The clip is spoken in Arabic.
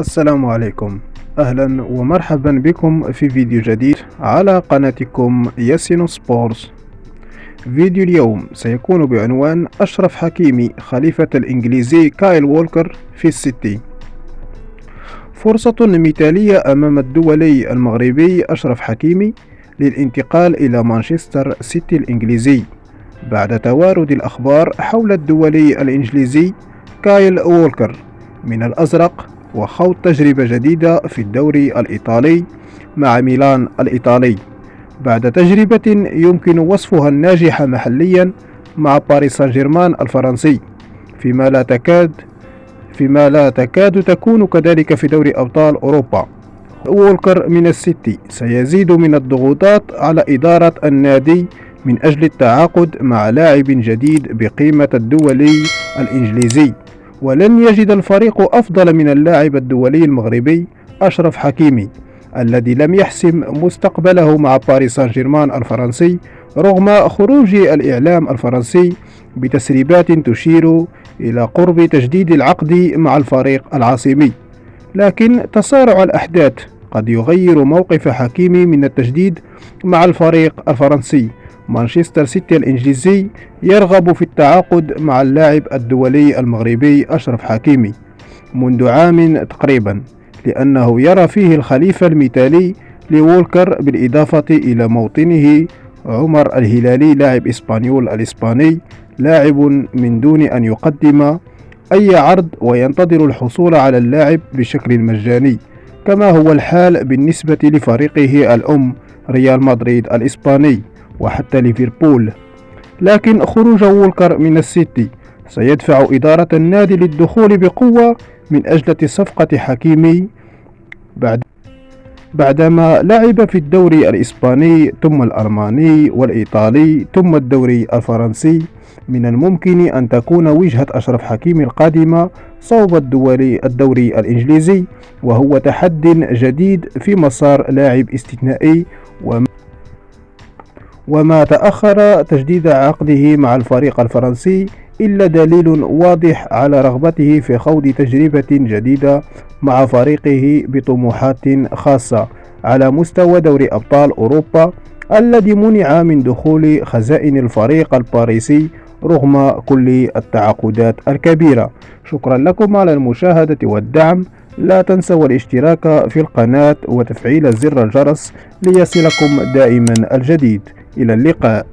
السلام عليكم. أهلا ومرحبا بكم في فيديو جديد على قناتكم ياسين سبورتس. فيديو اليوم سيكون بعنوان أشرف حكيمي خليفة الإنجليزي كايل وولكر في السيتي. فرصة مثالية أمام الدولي المغربي أشرف حكيمي للانتقال إلى مانشستر سيتي الإنجليزي بعد توارد الأخبار حول الدولي الإنجليزي كايل وولكر من الأزرق وخوض تجربة جديدة في الدوري الإيطالي مع ميلان الإيطالي بعد تجربة يمكن وصفها الناجحة محليا مع باريس سان جيرمان الفرنسي، فيما لا تكاد تكون كذلك في دوري أبطال أوروبا. وولكر من السيتي سيزيد من الضغوطات على إدارة النادي من أجل التعاقد مع لاعب جديد بقيمة الدولي الإنجليزي، ولن يجد الفريق أفضل من اللاعب الدولي المغربي أشرف حكيمي الذي لم يحسم مستقبله مع باريس سان جيرمان الفرنسي رغم خروج الإعلام الفرنسي بتسريبات تشير إلى قرب تجديد العقد مع الفريق العاصمي. لكن تسارع الأحداث قد يغير موقف حكيمي من التجديد مع الفريق الفرنسي. مانشستر سيتي الإنجليزي يرغب في التعاقد مع اللاعب الدولي المغربي أشرف حكيمي منذ عام تقريبا، لأنه يرى فيه الخليفة المثالي لوولكر، بالإضافة إلى موطنه عمر الهلالي لاعب إسبانيول الإسباني لاعب من دون أن يقدم أي عرض وينتظر الحصول على اللاعب بشكل مجاني، كما هو الحال بالنسبة لفريقه الأم ريال مدريد الإسباني وحتى ليفربول. لكن خروج وولكر من السيتي سيدفع إدارة النادي للدخول بقوة من أجل صفقة حكيمي بعدما لعب في الدوري الإسباني ثم الألماني والإيطالي ثم الدوري الفرنسي. من الممكن أن تكون وجهة أشرف حكيمي القادمة صوب الدوري الإنجليزي، وهو تحد جديد في مسار لاعب استثنائي، وما تأخر تجديد عقده مع الفريق الفرنسي إلا دليل واضح على رغبته في خوض تجربة جديدة مع فريقه بطموحات خاصة على مستوى دوري أبطال أوروبا الذي منع من دخول خزائن الفريق الباريسي رغم كل التعاقدات الكبيرة. شكرا لكم على المشاهدة والدعم. لا تنسوا الاشتراك في القناة وتفعيل زر الجرس ليصلكم دائما الجديد. إلى اللقاء.